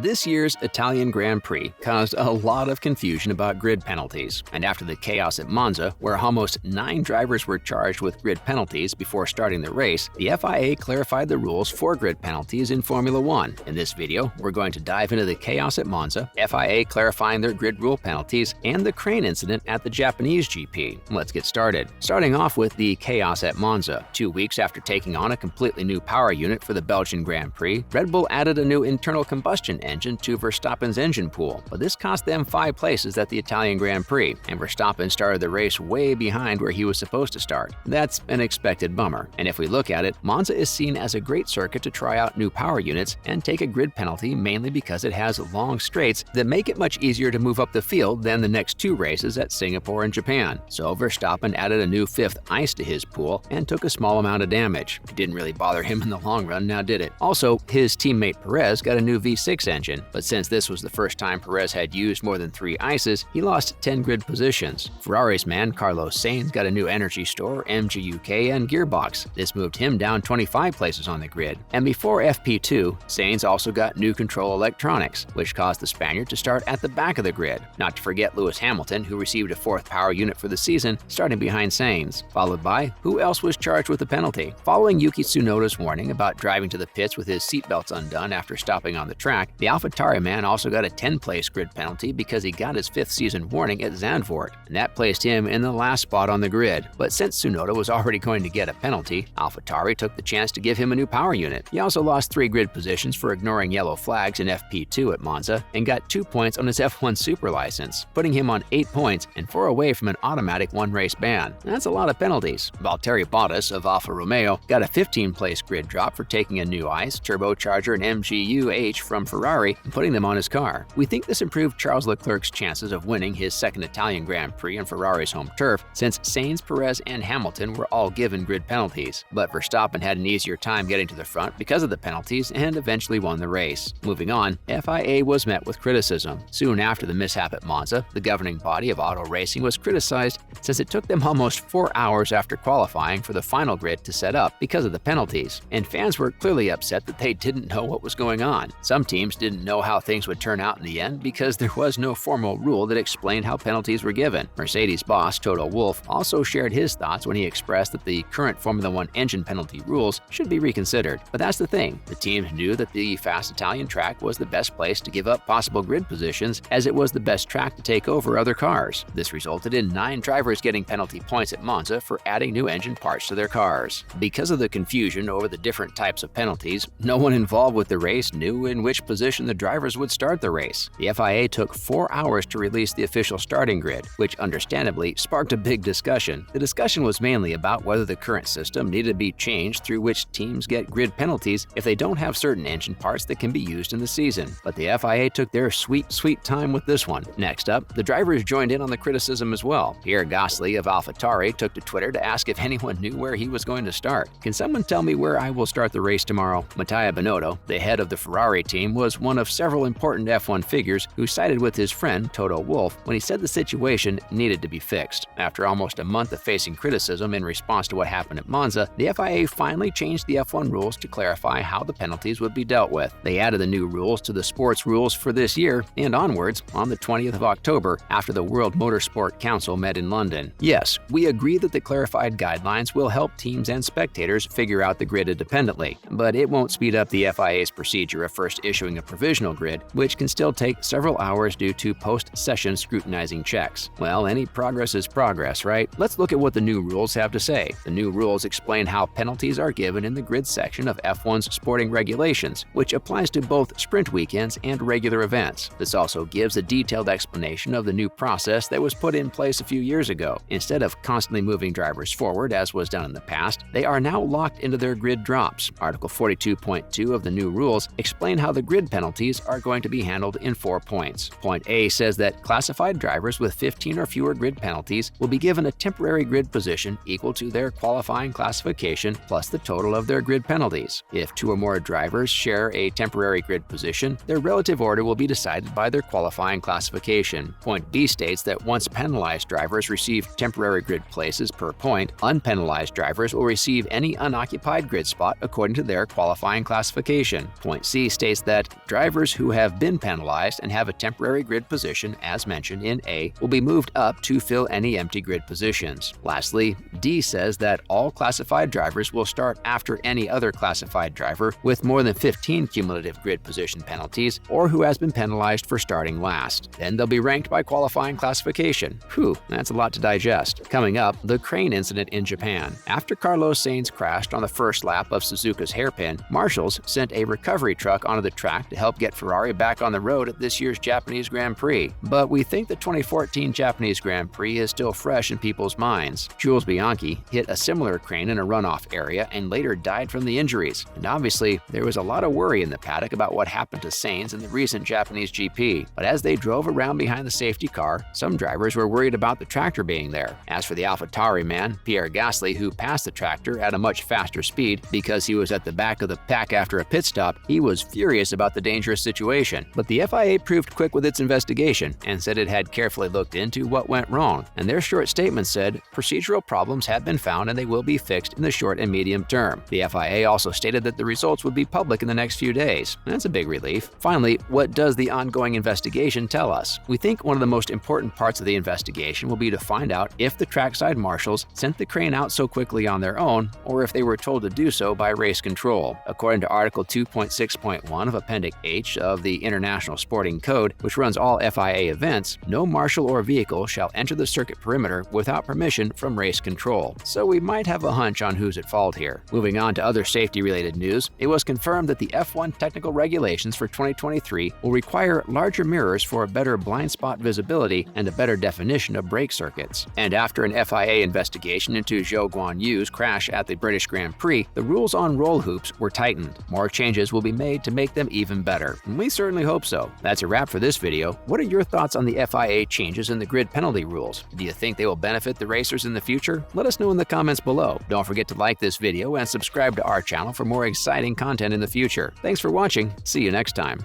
This year's Italian Grand Prix caused a lot of confusion about grid penalties, and after the chaos at Monza, where almost 9 drivers were charged with grid penalties before starting the race, the FIA clarified the rules for grid penalties in Formula One. In this video, we're going to dive into the chaos at Monza, FIA clarifying their grid rule penalties, and the crane incident at the Japanese GP. Let's get started. Starting off with the chaos at Monza. 2 weeks after taking on a completely new power unit for the Belgian Grand Prix, Red Bull added a new internal combustion engine to Verstappen's engine pool, but this cost them 5 places at the Italian Grand Prix, and Verstappen started the race way behind where he was supposed to start. That's an expected bummer, and if we look at it, Monza is seen as a great circuit to try out new power units and take a grid penalty mainly because it has long straights that make it much easier to move up the field than the next 2 races at Singapore and Japan. So Verstappen added a new 5th ice to his pool and took a small amount of damage. It didn't really bother him in the long run, now did it? Also, his teammate Perez got a new V6 engine, but since this was the first time Perez had used more than 3 ices, he lost 10 grid positions. Ferrari's man Carlos Sainz got a new energy store, MGUK, and gearbox. This moved him down 25 places on the grid. And before FP2, Sainz also got new control electronics, which caused the Spaniard to start at the back of the grid. Not to forget Lewis Hamilton, who received a 4th power unit for the season, starting behind Sainz, followed by who else was charged with the penalty. Following Yuki Tsunoda's warning about driving to the pits with his seatbelts undone after stopping on the track, the AlphaTauri man also got a 10-place grid penalty because he got his 5th season warning at Zandvoort, and that placed him in the last spot on the grid. But since Tsunoda was already going to get a penalty, AlphaTauri took the chance to give him a new power unit. He also lost 3 grid positions for ignoring yellow flags in FP2 at Monza and got 2 points on his F1 Super license, putting him on 8 points and 4 away from an automatic 1-race ban. That's a lot of penalties. Valtteri Bottas of Alfa Romeo got a 15-place grid drop for taking a new ice, turbocharger, and MGU-H from Ferrari and putting them on his car. We think this improved Charles Leclerc's chances of winning his 2nd Italian Grand Prix on Ferrari's home turf, since Sainz, Perez, and Hamilton were all given grid penalties. But Verstappen had an easier time getting to the front because of the penalties and eventually won the race. Moving on, FIA was met with criticism. Soon after the mishap at Monza, the governing body of auto racing was criticized since it took them almost 4 hours after qualifying for the final grid to set up because of the penalties, and fans were clearly upset that they didn't know what was going on. Some teams didn't know how things would turn out in the end because there was no formal rule that explained how penalties were given. Mercedes boss Toto Wolff also shared his thoughts when he expressed that the current Formula One engine penalty rules should be reconsidered. But that's the thing, the teams knew that the fast Italian track was the best place to give up possible grid positions, as it was the best track to take over other cars. This resulted in 9 drivers getting penalty points at Monza for adding new engine parts to their cars. Because of the confusion over the different types of penalties, no one involved with the race knew in which position the drivers would start the race. The FIA took 4 hours to release the official starting grid, which understandably sparked a big discussion. The discussion was mainly about whether the current system needed to be changed through which teams get grid penalties if they don't have certain engine parts that can be used in the season. But the FIA took their sweet time with this one. Next up, the drivers joined in on the criticism as well. Pierre of AlphaTauri took to Twitter to ask if anyone knew where he was going to start. "Can someone tell me where I will start the race tomorrow?" Mattia Binotto, the head of the Ferrari team, was one of several important F1 figures who sided with his friend Toto Wolff when he said the situation needed to be fixed. After almost a month of facing criticism in response to what happened at Monza, the FIA finally changed the F1 rules to clarify how the penalties would be dealt with. They added the new rules to the sports rules for this year and onwards on the 20th of October after the World Motorsport Council met in London. Yes, we agree that the clarified guidelines will help teams and spectators figure out the grid independently, but it won't speed up the FIA's procedure of first issuing a provisional grid, which can still take several hours due to post-session scrutinizing checks. Well, any progress is progress, right? Let's look at what the new rules have to say. The new rules explain how penalties are given in the grid section of F1's sporting regulations, which applies to both sprint weekends and regular events. This also gives a detailed explanation of the new process that was put in place a few years ago. Instead of constantly moving drivers forward, as was done in the past, they are now locked into their grid drops. Article 42.2 of the new rules explain how the grid penalties are going to be handled in 4 points. Point A says that classified drivers with 15 or fewer grid penalties will be given a temporary grid position equal to their qualifying classification plus the total of their grid penalties. If 2 or more drivers share a temporary grid position, their relative order will be decided by their qualifying classification. Point B states that once penalized drivers receive temporary grid places per point, unpenalized drivers will receive any unoccupied grid spot according to their qualifying classification. Point C states that Drivers who have been penalized and have a temporary grid position, as mentioned in A, will be moved up to fill any empty grid positions. Lastly, D says that all classified drivers will start after any other classified driver with more than 15 cumulative grid position penalties or who has been penalized for starting last. Then they'll be ranked by qualifying classification. Whew, that's a lot to digest. Coming up, the crane incident in Japan. After Carlos Sainz crashed on the first lap of Suzuka's hairpin, marshals sent a recovery truck onto the track to help get Ferrari back on the road at this year's Japanese Grand Prix. But we think the 2014 Japanese Grand Prix is still fresh in people's minds. Jules Bianchi hit a similar crane in a runoff area and later died from the injuries. And obviously, there was a lot of worry in the paddock about what happened to Sainz in the recent Japanese GP. But as they drove around behind the safety car, some drivers were worried about the tractor being there. As for the AlphaTauri man, Pierre, who passed the tractor at a much faster speed because he was at the back of the pack after a pit stop, he was furious about the dangerous situation. But the FIA proved quick with its investigation and said it had carefully looked into what went wrong. And their short statement said, procedural problems have been found and they will be fixed in the short and medium term. The FIA also stated that the results would be public in the next few days. That's a big relief. Finally, what does the ongoing investigation tell us? We think one of the most important parts of the investigation will be to find out if the trackside marshals sent the crane out so quickly on their own or if they were told to do so by race control. According to Article 2.6.1 of Appendix H of the International Sporting Code, which runs all FIA events, no marshal or vehicle shall enter the circuit perimeter without permission from race control. So we might have a hunch on who's at fault here. Moving on to other safety-related news, it was confirmed that the F1 technical regulations for 2023 will require larger mirrors for better blind spot visibility and a better definition of brake circuits. And after an FIA investigation into Zhou Guanyu's crash at the British Grand Prix, the rules on roll hoops were tightened. More changes will be made to make them even better. And we certainly hope so. That's a wrap for this video. What are your thoughts on the FIA changes in the grid penalty rules? Do you think they will benefit the racers in the future? Let us know in the comments below. Don't forget to like this video and subscribe to our channel for more exciting content in the future. Thanks for watching. See you next time.